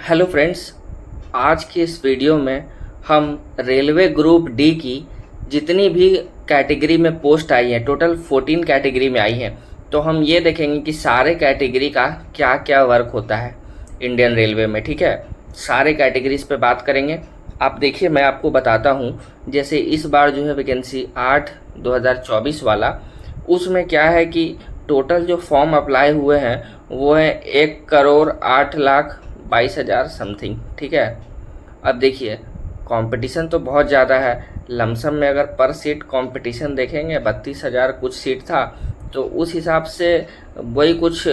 Hello friends, आज की इस वीडियो में हम रेलवे ग्रुप डी की जितनी भी कैटेगरी में पोस्ट आई हैं, टोटल 14 कैटेगरी में आई हैं। तो हम ये देखेंगे कि सारे कैटेगरी का क्या क्या वर्क होता है इंडियन रेलवे में। ठीक है, सारे कैटेगरीज पे बात करेंगे। आप देखिए, मैं आपको बताता हूँ। जैसे इस बार जो है वैकेंसी 8/2024 वाला, उसमें क्या है कि टोटल जो फॉर्म अप्लाई हुए हैं वो है 1,08,22,000 समथिंग। ठीक है, अब देखिए कंपटीशन तो बहुत ज़्यादा है। लमसम में अगर पर सीट कंपटीशन देखेंगे 32,000 कुछ सीट था, तो उस हिसाब से वही कुछ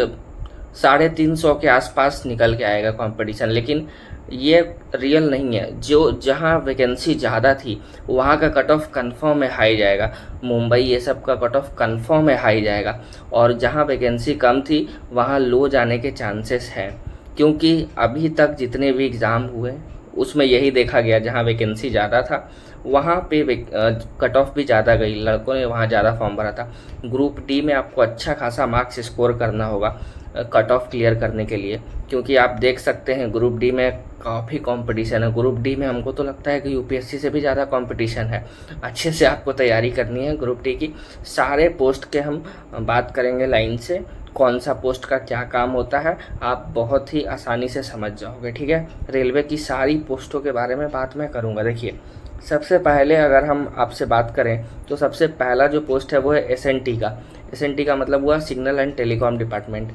350 के आसपास निकल के आएगा कंपटीशन। लेकिन ये रियल नहीं है। जो जहाँ वैकेंसी ज़्यादा थी वहाँ का कट ऑफ कन्फर्म है हाई जाएगा। मुंबई ये सब का कट ऑफ कन्फर्म है हाई जाएगा। और जहाँ वैकेंसी कम थी वहाँ लो जाने के चांसेस हैं, क्योंकि अभी तक जितने भी एग्ज़ाम हुए उसमें यही देखा गया, जहाँ वैकेंसी ज़्यादा था वहाँ पे कट ऑफ भी ज़्यादा गई, लड़कों ने वहाँ ज़्यादा फॉर्म भरा था। ग्रुप डी में आपको अच्छा खासा मार्क्स स्कोर करना होगा कट ऑफ क्लियर करने के लिए, क्योंकि आप देख सकते हैं ग्रुप डी में काफ़ी कंपटीशन है। ग्रुप डी में हमको तो लगता है कि यूपीएससी से भी ज़्यादा कंपटीशन है। अच्छे से आपको तैयारी करनी है ग्रुप डी की। सारे पोस्ट के हम बात करेंगे लाइन से, कौन सा पोस्ट का क्या काम होता है, आप बहुत ही आसानी से समझ जाओगे। ठीक है, रेलवे की सारी पोस्टों के बारे में बात मैं करूँगा। देखिए, सबसे पहले अगर हम आपसे बात करें तो सबसे पहला जो पोस्ट है वो है एसएनटी का। एसएनटी का मतलब हुआ सिग्नल एंड टेलीकॉम डिपार्टमेंट।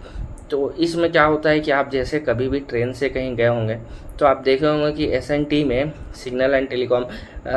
तो इसमें क्या होता है कि आप जैसे कभी भी ट्रेन से कहीं गए होंगे तो आप देखे होंगे कि एसएनटी में सिग्नल एंड टेलीकॉम,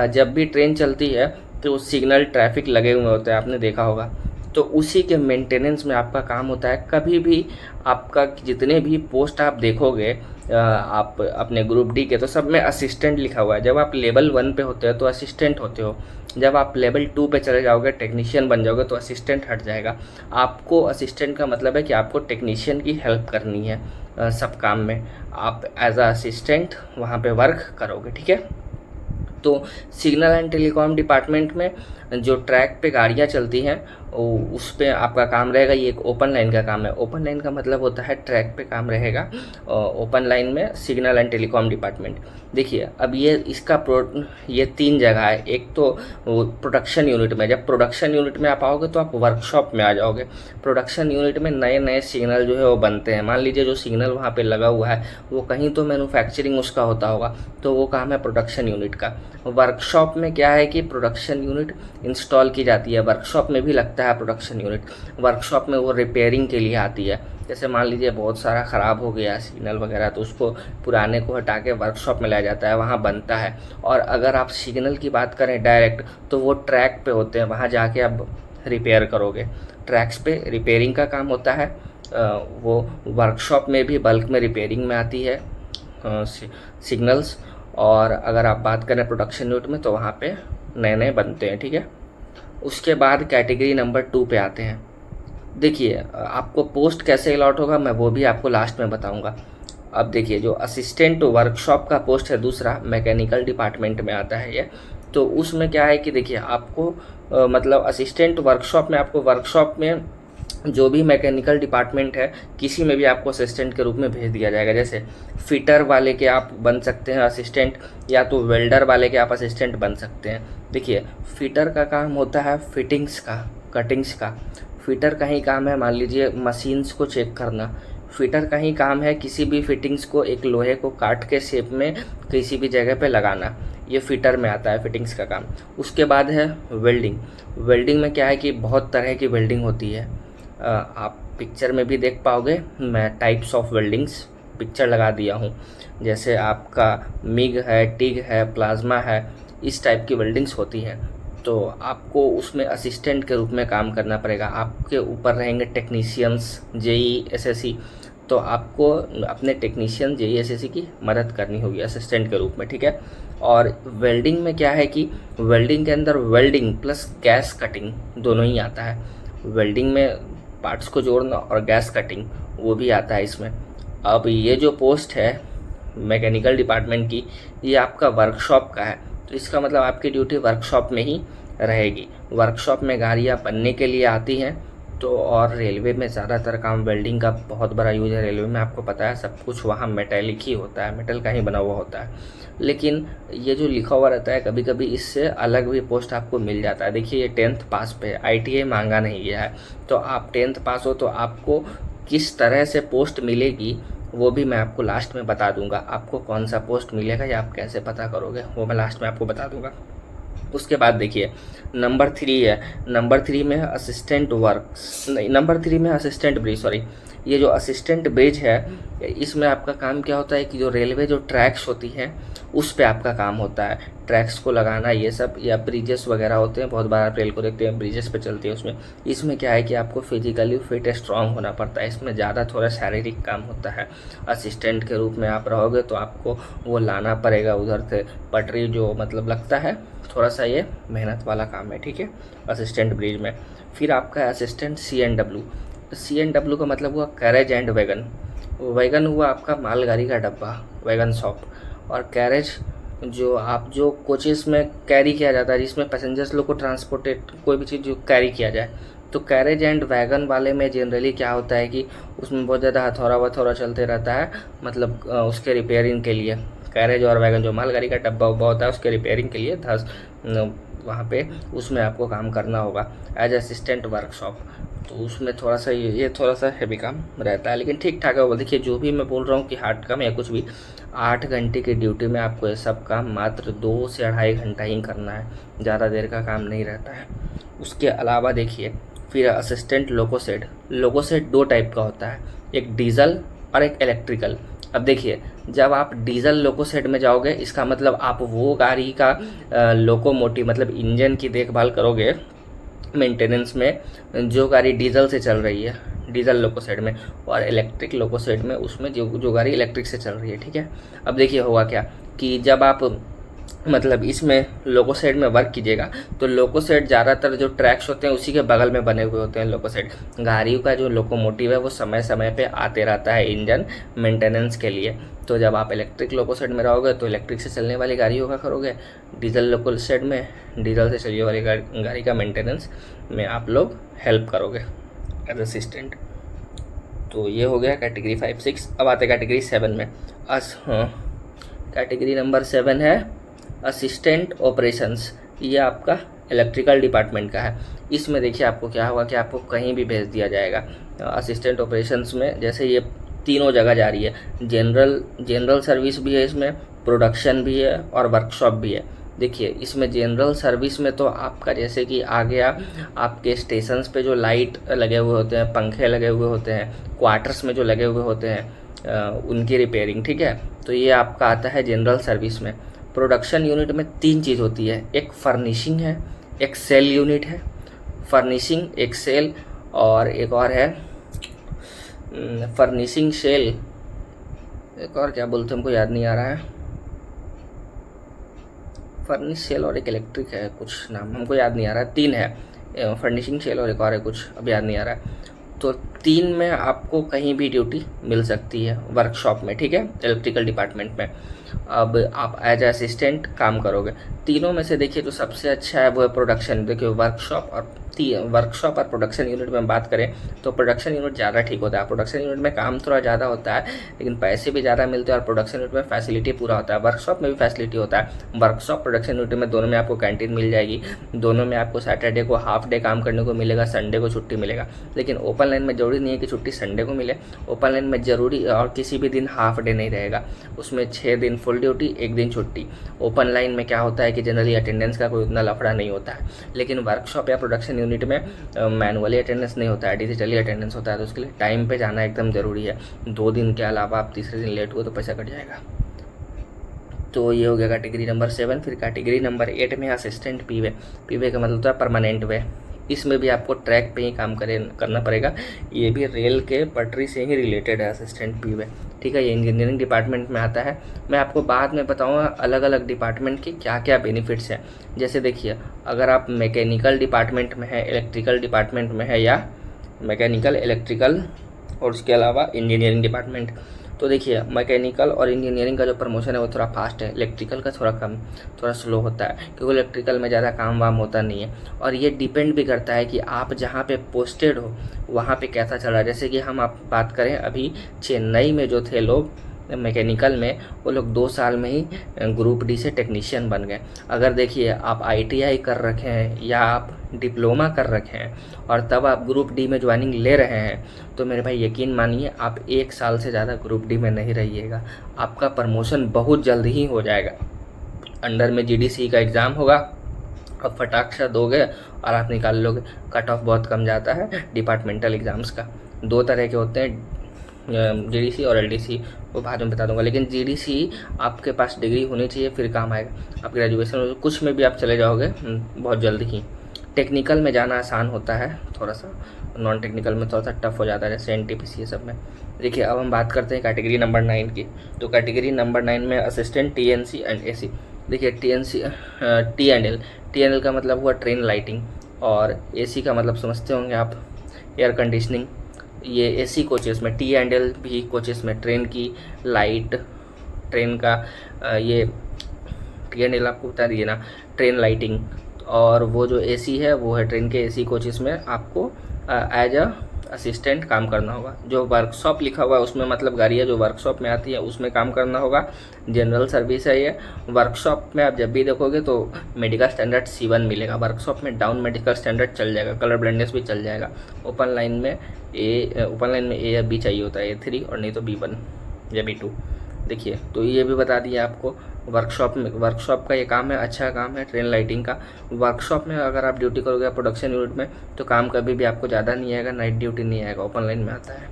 जब भी ट्रेन चलती है तो सिग्नल ट्रैफिक लगे हुए होते हैं, आपने देखा होगा। तो उसी के मेंटेनेंस में आपका काम होता है। कभी भी आपका जितने भी पोस्ट आप देखोगे आप अपने ग्रुप डी के, तो सब में असिस्टेंट लिखा हुआ है। जब आप लेवल 1 पे होते हो तो असिस्टेंट होते हो, जब आप लेवल 2 पे चले जाओगे, टेक्नीशियन बन जाओगे, तो असिस्टेंट हट जाएगा। आपको असिस्टेंट का मतलब है कि आपको टेक्नीशियन की हेल्प करनी है सब काम में। आप एज अ असिस्टेंट वहाँ पे वर्क करोगे। ठीक है, तो सिग्नल एंड टेलीकॉम डिपार्टमेंट में जो ट्रैक पे गाड़ियाँ चलती हैं उस पे आपका काम रहेगा। ये एक ओपन लाइन का काम है। ओपन लाइन का मतलब होता है ट्रैक पे काम रहेगा ओपन लाइन में सिग्नल एंड टेलीकॉम डिपार्टमेंट। देखिए, अब ये 3 जगह है। एक तो प्रोडक्शन यूनिट में, जब प्रोडक्शन यूनिट में आप आओगे तो आप वर्कशॉप में आ जाओगे। प्रोडक्शन यूनिट में नए नए सिग्नल जो है वो बनते हैं। मान लीजिए जो सिग्नल वहाँ पे लगा हुआ है वो कहीं तो मैन्युफैक्चरिंग उसका होता होगा, तो वो काम है प्रोडक्शन यूनिट का। वर्कशॉप में क्या है कि प्रोडक्शन यूनिट इंस्टॉल की जाती है। वर्कशॉप में भी लगता है प्रोडक्शन यूनिट। वर्कशॉप में वो रिपेयरिंग के लिए आती है। जैसे मान लीजिए बहुत सारा ख़राब हो गया सिग्नल वगैरह, तो उसको पुराने को हटा के वर्कशॉप में लाया जाता है, वहाँ बनता है। और अगर आप सिग्नल की बात करें डायरेक्ट, तो वो ट्रैक पे होते हैं, वहाँ जाके आप रिपेयर करोगे। ट्रैक्स पे रिपेयरिंग का काम होता है। वो वर्कशॉप में भी बल्क में रिपेयरिंग में आती है सिग्नल्स। और अगर आप बात करें प्रोडक्शन यूनिट में, तो वहाँ पे नए नए बनते हैं। ठीक है, उसके बाद कैटेगरी नंबर 2 पे आते हैं। देखिए, आपको पोस्ट कैसे अलॉट होगा मैं वो भी आपको लास्ट में बताऊंगा। अब देखिए, जो असिस्टेंट वर्कशॉप का पोस्ट है दूसरा, मैकेनिकल डिपार्टमेंट में आता है ये। तो उसमें क्या है कि देखिए आपको मतलब असिस्टेंट वर्कशॉप में, आपको वर्कशॉप में जो भी मैकेनिकल डिपार्टमेंट है किसी में भी आपको असिस्टेंट के रूप में भेज दिया जाएगा। जैसे फिटर वाले के आप बन सकते हैं असिस्टेंट, या तो वेल्डर वाले के आप असिस्टेंट बन सकते हैं। देखिए, फिटर का काम होता है फिटिंग्स का, कटिंग्स का। फिटर का ही काम है मान लीजिए मशीन्स को चेक करना। फिटर का ही काम है किसी भी फिटिंग्स को, एक लोहे को काट के शेप में किसी भी जगह पे लगाना। ये फिटर में आता है, फिटिंग्स का काम। उसके बाद है वेल्डिंग। वेल्डिंग में क्या है कि बहुत तरह की वेल्डिंग होती है। आप पिक्चर में भी देख पाओगे, मैं टाइप्स ऑफ वेल्डिंग्स पिक्चर लगा दिया हूँ। जैसे आपका मिग है, टिग है, प्लाज्मा है, इस टाइप की वेल्डिंग्स होती हैं। तो आपको उसमें असिस्टेंट के रूप में काम करना पड़ेगा। आपके ऊपर रहेंगे टेक्नीशियंस जेई एसएससी, तो आपको अपने टेक्नीशियन जेई एसएससी की मदद करनी होगी असिस्टेंट के रूप में। ठीक है, और वेल्डिंग में क्या है कि वेल्डिंग के अंदर वेल्डिंग प्लस गैस कटिंग दोनों ही आता है। वेल्डिंग में पार्ट्स को जोड़ना और गैस कटिंग वो भी आता है इसमें। अब ये जो पोस्ट है मैकेनिकल डिपार्टमेंट की, ये आपका वर्कशॉप का है, तो इसका मतलब आपकी ड्यूटी वर्कशॉप में ही रहेगी। वर्कशॉप में गाड़ियाँ बनने के लिए आती हैं, तो और रेलवे में ज़्यादातर काम वेल्डिंग का बहुत बड़ा यूज है। रेलवे में आपको पता है सब कुछ वहाँ मेटेलिक ही होता है, मेटल का ही बना हुआ होता है। लेकिन ये जो लिखा हुआ रहता है कभी कभी इससे अलग भी पोस्ट आपको मिल जाता है। देखिए ये 10th पास पे है, ITI मांगा नहीं गया है। तो आप 10th पास हो तो आपको किस तरह से पोस्ट मिलेगी वो भी मैं आपको लास्ट में बता दूंगा। आपको कौन सा पोस्ट मिलेगा या आप कैसे पता करोगे वो मैं लास्ट में आपको बता दूंगा। उसके बाद देखिए नंबर 3 है। नंबर 3 में है असिस्टेंट वर्क्स, नहीं नंबर 3 में असिस्टेंट ब्रिज, सॉरी। ये जो असिस्टेंट ब्रिज है इसमें आपका काम क्या होता है कि जो रेलवे जो ट्रैक्स होती हैं उस पे आपका काम होता है, ट्रैक्स को लगाना ये सब, या ब्रिजेस वगैरह होते हैं, बहुत बार आप रेल को देखते हैं ब्रिजेस पे चलती है उसमें। इसमें क्या है कि आपको फिजिकली फिट स्ट्रांग होना पड़ता है, इसमें ज़्यादा थोड़ा शारीरिक काम होता है। असिस्टेंट के रूप में आप रहोगे तो आपको वो लाना पड़ेगा उधर से पटरी जो मतलब लगता है, थोड़ा सा ये मेहनत वाला काम है, ठीक है, असिस्टेंट ब्रिज में। फिर आपका है असिस्टेंट CNW। CNW का मतलब हुआ कैरेज एंड वैगन। वैगन हुआ आपका मालगाड़ी का डब्बा, वैगन शॉप। और कैरेज जो कोचेस में कैरी किया जाता है, जिसमें पैसेंजर्स लोग को ट्रांसपोर्टेड कोई भी चीज़ जो कैरी किया जाए। तो कैरेज एंड वैगन वाले में जनरली क्या होता है कि उसमें बहुत ज़्यादा हथौड़ा वथौड़ा चलते रहता है, मतलब उसके रिपेयरिंग के लिए। कैरेज और वैगन जो मालगाड़ी का डब्बा उब्बा होता है उसके रिपेयरिंग के लिए वहाँ पे उसमें आपको काम करना होगा एज असिस्टेंट वर्कशॉप। तो उसमें थोड़ा सा ये थोड़ा सा हैवी काम रहता है, लेकिन ठीक ठाक है वो। देखिए जो भी मैं बोल रहा हूँ कि हार्ड काम या कुछ भी, 8 घंटे की ड्यूटी में आपको ये सब काम मात्र 2 से 2.5 घंटा ही करना है, ज़्यादा देर का काम नहीं रहता है। उसके अलावा देखिए फिर असिस्टेंट लोकोसेड। लोकोसेड 2 टाइप का होता है, एक डीजल और एक इलेक्ट्रिकल। अब देखिए जब आप डीजल लोकोसेड में जाओगे इसका मतलब आप वो गाड़ी का लोकोमोटिव मतलब इंजन की देखभाल करोगे मेंटेनेंस में, जो गाड़ी डीजल से चल रही है डीजल लोकोसेड में, और इलेक्ट्रिक लोकोसेड में उसमें जो गाड़ी इलेक्ट्रिक से चल रही है, ठीक है। अब देखिए होगा क्या कि जब आप मतलब इसमें लोकोसेड में वर्क कीजिएगा तो लोकोसेड ज़्यादातर जो ट्रैक्स होते हैं उसी के बगल में बने हुए होते हैं। लोकोसेड गाड़ियों का जो लोकोमोटिव है वो समय समय पे आते रहता है इंजन मेंटेनेंस के लिए। तो जब आप इलेक्ट्रिक लोकोसेड में रहोगे तो इलेक्ट्रिक से चलने वाली गाड़ियों का करोगे, डीजल लोकोसेड में डीजल से चलने वाली गाड़ी का मेंटेनेंस में आप लोग हेल्प करोगे एज असिस्टेंट। तो ये हो गया कैटेगरी 5 6। अब आते कैटेगरी 7 में। कैटेगरी नंबर 7 है असिस्टेंट ऑपरेशंस। ये आपका इलेक्ट्रिकल डिपार्टमेंट का है। इसमें देखिए आपको क्या होगा कि आपको कहीं भी भेज दिया जाएगा असिस्टेंट ऑपरेशंस में। जैसे ये तीनों जगह जा रही है, जनरल सर्विस भी है इसमें, प्रोडक्शन भी है और वर्कशॉप भी है। देखिए इसमें जनरल सर्विस में तो आपका जैसे कि आ गया आपके स्टेशंस पे जो लाइट लगे हुए होते हैं, पंखे लगे हुए होते हैं, क्वार्टर्स में जो लगे हुए होते हैं उनकी रिपेयरिंग, ठीक है। तो ये आपका आता है जनरल सर्विस में। प्रोडक्शन यूनिट में 3 चीज़ होती है, एक फर्निशिंग है, एक सेल यूनिट है, फर्निशिंग एक सेल, और एक और है फर्निशिंग सेल, एक और क्या बोलते हैं हमको याद नहीं आ रहा है, फर्निश सेल और एक इलेक्ट्रिक है, कुछ नाम हमको याद नहीं आ रहा है। 3 है, फर्निशिंग सेल और एक और है कुछ अब याद नहीं आ रहा है। तो 3 में आपको कहीं भी ड्यूटी मिल सकती है वर्कशॉप में, ठीक है, इलेक्ट्रिकल डिपार्टमेंट में। अब आप एज असिस्टेंट काम करोगे। तीनों में से देखिए जो सबसे अच्छा है वो है प्रोडक्शन। देखिए वर्कशॉप और प्रोडक्शन यूनिट में बात करें तो प्रोडक्शन यूनिट ज़्यादा ठीक होता है। प्रोडक्शन यूनिट में काम थोड़ा ज़्यादा होता है लेकिन पैसे भी ज़्यादा मिलते हैं, और प्रोडक्शन यूनिट में फैसिलिटी पूरा होता है। वर्कशॉप में भी फैसिलिटी होता है। वर्कशॉप प्रोडक्शन यूनिट में दोनों में आपको कैंटीन मिल जाएगी, दोनों में आपको सैटरडे को हाफ डे काम करने को मिलेगा, संडे को छुट्टी मिलेगा। लेकिन ओपन लाइन में जरूरी नहीं है कि छुट्टी संडे को मिले, ओपन लाइन में जरूरी और किसी भी दिन हाफ डे नहीं रहेगा, उसमें 6 दिन फुल ड्यूटी 1 दिन छुट्टी। ओपन लाइन में क्या होता है कि जनरली अटेंडेंस का कोई उतना लफड़ा नहीं होता है, लेकिन वर्कशॉप या प्रोडक्शन यूनिट में मैनुअली अटेंडेंस नहीं होता है, डिजिटली अटेंडेंस होता है। तो उसके लिए टाइम पे जाना एकदम ज़रूरी है। 2 दिन के अलावा आप तीसरे दिन लेट हुए तो पैसा कट जाएगा। तो ये हो गया कैटेगरी नंबर 7। फिर कैटेगरी नंबर 8 में असिस्टेंट पीवे। पीवे का मतलब होता है परमानेंट वे। इसमें भी आपको ट्रैक पे ही काम करना पड़ेगा। ये भी रेल के पटरी से ही रिलेटेड है असिस्टेंट पीवे, ठीक है। ये इंजीनियरिंग डिपार्टमेंट में आता है। मैं आपको बाद में बताऊंगा अलग अलग डिपार्टमेंट के क्या क्या बेनिफिट्स हैं। जैसे देखिए अगर आप मैकेनिकल डिपार्टमेंट में है, इलेक्ट्रिकल डिपार्टमेंट में है, या मैकेनिकल, इलेक्ट्रिकल और उसके अलावा इंजीनियरिंग डिपार्टमेंट, तो देखिए मैकेनिकल और इंजीनियरिंग का जो प्रमोशन है वो थोड़ा फास्ट है, इलेक्ट्रिकल का थोड़ा कम, थोड़ा स्लो होता है, क्योंकि इलेक्ट्रिकल में ज़्यादा काम वाम होता नहीं है। और ये डिपेंड भी करता है कि आप जहाँ पे पोस्टेड हो वहाँ पे कैसा चल रहा है। जैसे कि हम आप बात करें, अभी चेन्नई में जो थे लोग मैकेनिकल में, वो लोग 2 साल में ही ग्रुप डी से टेक्नीशियन बन गए। अगर देखिए आप ITI कर रखे हैं या आप डिप्लोमा कर रखे हैं और तब आप ग्रुप डी में ज्वाइनिंग ले रहे हैं, तो मेरे भाई यकीन मानिए आप 1 साल से ज़्यादा ग्रुप डी में नहीं रहिएगा, आपका प्रमोशन बहुत जल्द ही हो जाएगा। अंडर में GDC का एग्ज़ाम होगा, अब फटाक से दोगे और आप निकाल लोगे। कट ऑफ बहुत कम जाता है डिपार्टमेंटल एग्ज़ाम्स का। 2 तरह के होते हैं, GDC और LDC, वो बाद में बता दूंगा। लेकिन GDC आपके पास डिग्री होनी चाहिए, फिर काम आएगा। आप ग्रेजुएशन कुछ में भी आप चले जाओगे बहुत जल्द ही। टेक्निकल में जाना आसान होता है थोड़ा सा, नॉन टेक्निकल में थोड़ा सा टफ हो जाता है, जैसे NTPC ये सब में। देखिए अब हम बात करते हैं कैटेगरी नंबर 9 की। तो कैटेगरी नंबर 9 में असिस्टेंट TNC एंड AC। देखिए TNL का मतलब हुआ ट्रेन लाइटिंग, और AC का मतलब समझते होंगे आप, एयर कंडीशनिंग। ये AC कोचेस में, T&L भी कोचेस में ट्रेन की लाइट, ट्रेन का ये T&L आपको बता दिए ना, ट्रेन लाइटिंग। और वो जो AC है वो है ट्रेन के AC कोचेस में आपको एज अ असिस्टेंट काम करना होगा। जो वर्कशॉप लिखा हुआ है उसमें मतलब गाड़ियाँ जो वर्कशॉप में आती है उसमें काम करना होगा। जनरल सर्विस है ये। वर्कशॉप में आप जब भी देखोगे तो मेडिकल स्टैंडर्ड C1 मिलेगा, वर्कशॉप में डाउन मेडिकल स्टैंडर्ड चल जाएगा, कलर ब्लाइंडनेस भी चल जाएगा। ओपन लाइन में A या B चाहिए होता है, A3, और नहीं तो B1 या B2। देखिए तो ये भी बता दिया आपको। वर्कशॉप का ये काम है, अच्छा काम है ट्रेन लाइटिंग का। वर्कशॉप में अगर आप ड्यूटी करोगे प्रोडक्शन यूनिट में, तो काम कभी भी आपको ज़्यादा नहीं आएगा, नाइट ड्यूटी नहीं आएगा, ओपन लाइन में आता है।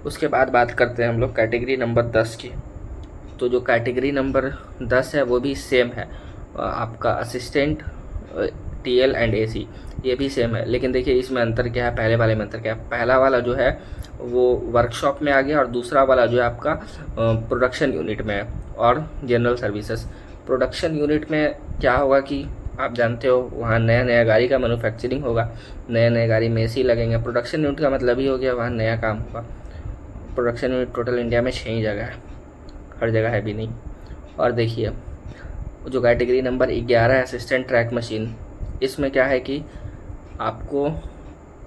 उसके बाद बात करते हैं हम लोग कैटेगरी नंबर 10 की। तो जो कैटेगरी नंबर 10 है वो भी सेम है, आपका असिस्टेंट TL एंड AC, ये भी सेम है। लेकिन देखिए इसमें अंतर क्या है, पहले वाले में अंतर क्या है। पहला वाला जो है वो वर्कशॉप में आ गया, और दूसरा वाला जो है आपका प्रोडक्शन यूनिट में है और जनरल सर्विसेज। प्रोडक्शन यूनिट में क्या होगा कि आप जानते हो वहाँ नया गाड़ी का मैन्युफैक्चरिंग होगा, नए गाड़ी में AC लगेंगे। प्रोडक्शन यूनिट का मतलब ही हो गया वहाँ नया काम होगा। प्रोडक्शन यूनिट टोटल इंडिया में 6 ही जगह है, हर जगह है भी नहीं। और देखिए जो कैटेगरी नंबर 11 है असिस्टेंट ट्रैक मशीन, इसमें क्या है कि आपको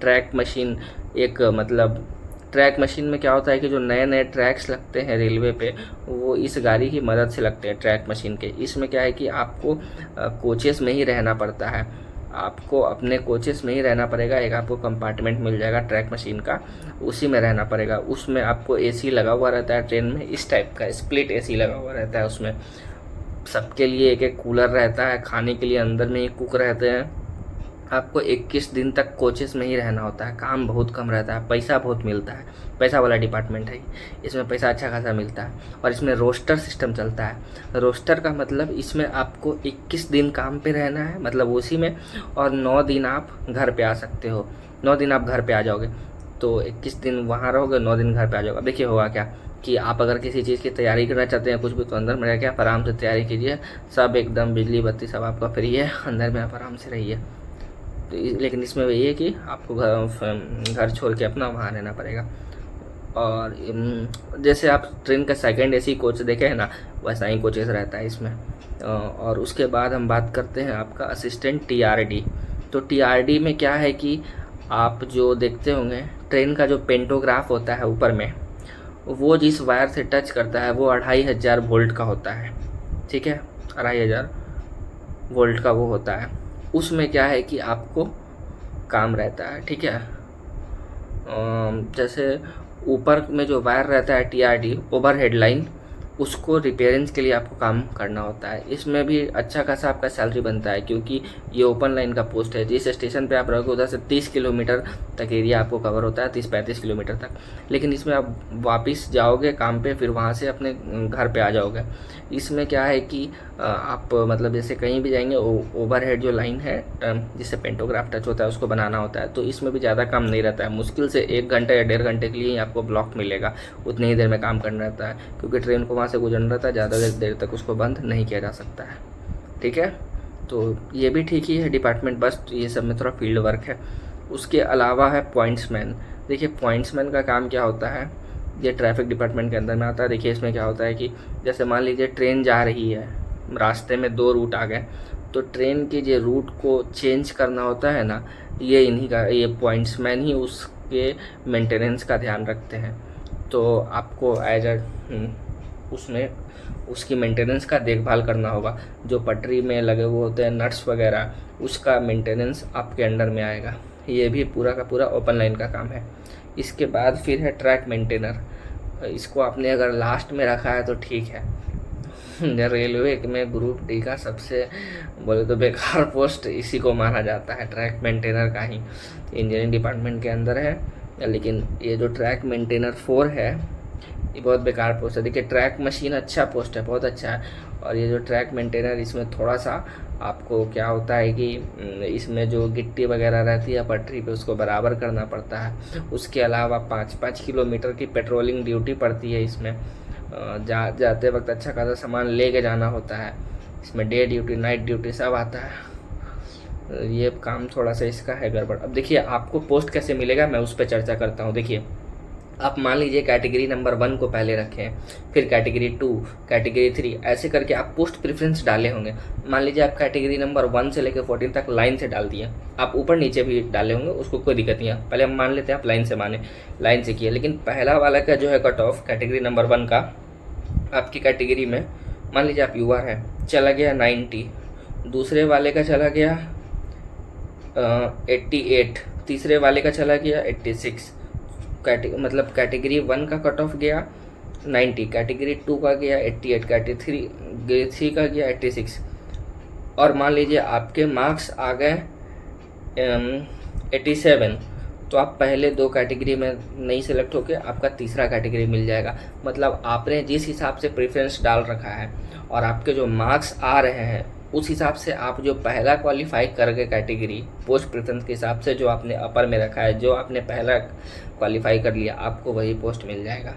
ट्रैक मशीन, एक मतलब ट्रैक मशीन में क्या होता है कि जो नए ट्रैक्स लगते हैं रेलवे पे, वो इस गाड़ी की मदद से लगते हैं ट्रैक मशीन के। इसमें क्या है कि आपको कोचेस में ही रहना पड़ता है, आपको अपने कोचेस में ही रहना पड़ेगा। एक आपको कंपार्टमेंट मिल जाएगा ट्रैक मशीन का, उसी में रहना पड़ेगा। उसमें आपको AC लगा हुआ रहता है ट्रेन में, इस टाइप का स्प्लिट AC लगा हुआ रहता है। उसमें सबके लिए एक कूलर रहता है, खाने के लिए अंदर में ही कुक रहते हैं। आपको 21 दिन तक कोचेस में ही रहना होता है, काम बहुत कम रहता है, पैसा बहुत मिलता है। पैसा वाला डिपार्टमेंट है, इसमें पैसा अच्छा खासा मिलता है। और इसमें रोस्टर सिस्टम चलता है। रोस्टर का मतलब इसमें आपको 21 दिन काम पे रहना है, मतलब उसी में, और 9 दिन आप घर पे आ सकते हो। 9 दिन आप घर पे आ जाओगे, तो 21 दिन वहाँ रहोगे, 9 दिन घर पे आ जाओगे। अब देखिए होगा क्या कि आप अगर किसी चीज़ की तैयारी करना चाहते हैं कुछ भी, तो अंदर में रह के आप आराम से तैयारी कीजिए, सब एकदम बिजली बत्ती सब आपका फ्री है, अंदर में आप आराम से रहिए। तो लेकिन इसमें ये है कि आपको घर छोड़ के अपना वहाँ रहना पड़ेगा। और जैसे आप ट्रेन का सेकंड AC कोच देखे हैं ना, वैसा ही कोचेस रहता है इसमें। और उसके बाद हम बात करते हैं आपका असिस्टेंट TRD। तो TRD में क्या है कि आप जो देखते होंगे ट्रेन का जो पेंटोग्राफ होता है ऊपर में, वो जिस वायर से टच करता है वो 2500 वोल्ट का होता है, ठीक है, 2500 वोल्ट का वो होता है। उसमें क्या है कि आपको काम रहता है, ठीक है। जैसे ऊपर में जो वायर रहता है TRD ओवरहेड लाइन, उसको रिपेयरेंस के लिए आपको काम करना होता है। इसमें भी अच्छा खासा आपका सैलरी बनता है, क्योंकि ये ओपन लाइन का पोस्ट है। जिस स्टेशन पे आप रहोगे उधर से 30 किलोमीटर तक एरिया आपको कवर होता है, 30-35 किलोमीटर तक। लेकिन इसमें आप वापस जाओगे काम पे, फिर वहाँ से अपने घर पे आ जाओगे। इसमें क्या है कि आप मतलब जैसे कहीं भी जाएंगे, ओवरहेड जो लाइन है जिससे पेंटोग्राफ टच होता है उसको बनाना होता है। तो इसमें भी ज़्यादा काम नहीं रहता है, मुश्किल से 1 घंटे या 1.5 घंटे के लिए ही आपको ब्लॉक मिलेगा, उतनी ही देर में काम करना रहता है, क्योंकि ट्रेन को वहाँ से गुजरना रहता है, ज़्यादा देर तक उसको बंद नहीं किया जा सकता है, ठीक है। तो ये भी ठीक ही है डिपार्टमेंट, बस ये सब में थोड़ा फील्ड वर्क है। उसके अलावा है पॉइंट्समैन। देखिए पॉइंट्समैन का काम क्या होता है ये ट्रैफिक डिपार्टमेंट के अंदर में आता है। देखिए इसमें क्या होता है कि जैसे मान लीजिए ट्रेन जा रही है, रास्ते में 2 रूट आ गए, तो ट्रेन के जो रूट को चेंज करना होता है ना, ये इन्हीं का, ये पॉइंट्समैन ही उसके मेंटेनेंस का ध्यान रखते हैं। तो आपको एज अ उसमें उसकी मेंटेनेंस का देखभाल करना होगा। जो पटरी में लगे हुए होते हैं नट्स वगैरह, उसका मेंटेनेंस आपके अंडर में आएगा। ये भी पूरा का पूरा ओपन लाइन का काम है। इसके बाद फिर है ट्रैक मेंटेनर। इसको आपने अगर लास्ट में रखा है तो ठीक है। रेलवे में ग्रुप डी का सबसे बोले तो बेकार पोस्ट इसी को माना जाता है, ट्रैक मेंटेनर का ही। इंजीनियरिंग डिपार्टमेंट के अंदर है, लेकिन ये जो ट्रैक मेंटेनर 4 है ये बहुत बेकार पोस्ट है। देखिए ट्रैक मशीन अच्छा पोस्ट है, बहुत अच्छा है, और ये जो ट्रैक मेंटेनर इसमें थोड़ा सा आपको क्या होता है कि इसमें जो गिट्टी वगैरह रहती है पटरी पे उसको बराबर करना पड़ता है। उसके अलावा 5-5 किलोमीटर की पेट्रोलिंग ड्यूटी पड़ती है इसमें। जाते वक्त अच्छा खासा सामान ले के जाना होता है। इसमें डे ड्यूटी, नाइट ड्यूटी सब आता है। ये काम थोड़ा सा इसका है गड़बड़। अब देखिए आपको पोस्ट कैसे मिलेगा, मैं उस पर चर्चा करता हूँ। देखिए आप मान लीजिए कैटेगरी नंबर 1 को पहले रखें, फिर कैटेगरी 2, कैटेगरी 3, ऐसे करके आप पोस्ट प्रेफरेंस डाले होंगे। मान लीजिए आप कैटेगरी नंबर 1 से लेकर 14 तक लाइन से डाल दिए, आप ऊपर नीचे भी डाले होंगे, उसको कोई दिक्कत नहीं है। पहले हम मान लेते हैं आप लाइन से किए, लेकिन पहला वाला का जो है कट ऑफ कैटेगरी नंबर 1 का आपकी कैटेगरी में, मान लीजिए आप यूआर है, चला गया 90, दूसरे वाले का चला गया 88, तीसरे वाले का चला गया 86। मतलब कैटेगरी 1 का कट ऑफ गया 90, कैटेगरी 2 का गया 88, कैटेगरी 3 का गया 86। और मान लीजिए आपके मार्क्स आ गए 87, तो आप पहले 2 कैटेगरी में नहीं सेलेक्ट होके आपका तीसरा कैटेगरी मिल जाएगा। मतलब आपने जिस हिसाब से प्रेफरेंस डाल रखा है और आपके जो मार्क्स आ रहे हैं उस हिसाब से आप जो पहला क्वालिफाई कर गए कैटेगरी पोस्ट प्रेफरेंस के हिसाब से, जो आपने अपर में रखा है, जो आपने पहला क्वालिफाई कर लिया, आपको वही पोस्ट मिल जाएगा।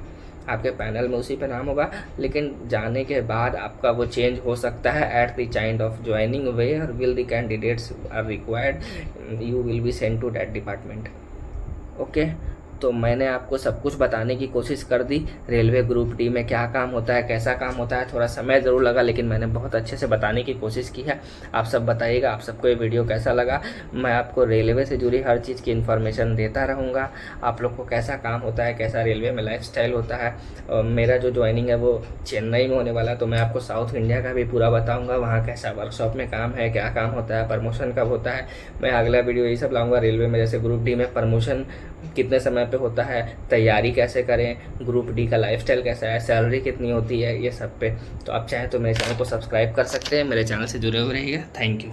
आपके पैनल में उसी पे नाम होगा, लेकिन जाने के बाद आपका वो चेंज हो सकता है। At the child of joining where will the candidates are required, you will be sent to that department. Okay, तो मैंने आपको सब कुछ बताने की कोशिश कर दी। रेलवे ग्रुप डी में क्या काम होता है, कैसा काम होता है, थोड़ा समय ज़रूर लगा, लेकिन मैंने बहुत अच्छे से बताने की कोशिश की है। आप सब बताइएगा आप सबको ये वीडियो कैसा लगा। मैं आपको रेलवे से जुड़ी हर चीज़ की इन्फॉर्मेशन देता रहूँगा। आप लोग को कैसा काम होता है, कैसा रेलवे में लाइफस्टाइल होता है। मेरा जो ज्वाइनिंग है वो चेन्नई में होने वाला है, तो मैं आपको साउथ इंडिया का भी पूरा बताऊँगा, वहाँ कैसा वर्कशॉप में काम है, क्या काम होता है, प्रमोशन कब होता है। मैं अगला वीडियो यही सब लाऊँगा। रेलवे में जैसे ग्रुप डी में प्रमोशन कितने समय पे होता है, तैयारी कैसे करें, ग्रुप डी का लाइफस्टाइल कैसा है, सैलरी कितनी होती है, ये सब पे। तो आप चाहें तो मेरे चैनल को सब्सक्राइब कर सकते हैं, मेरे चैनल से जुड़े हुए रहिएगा। Thank you.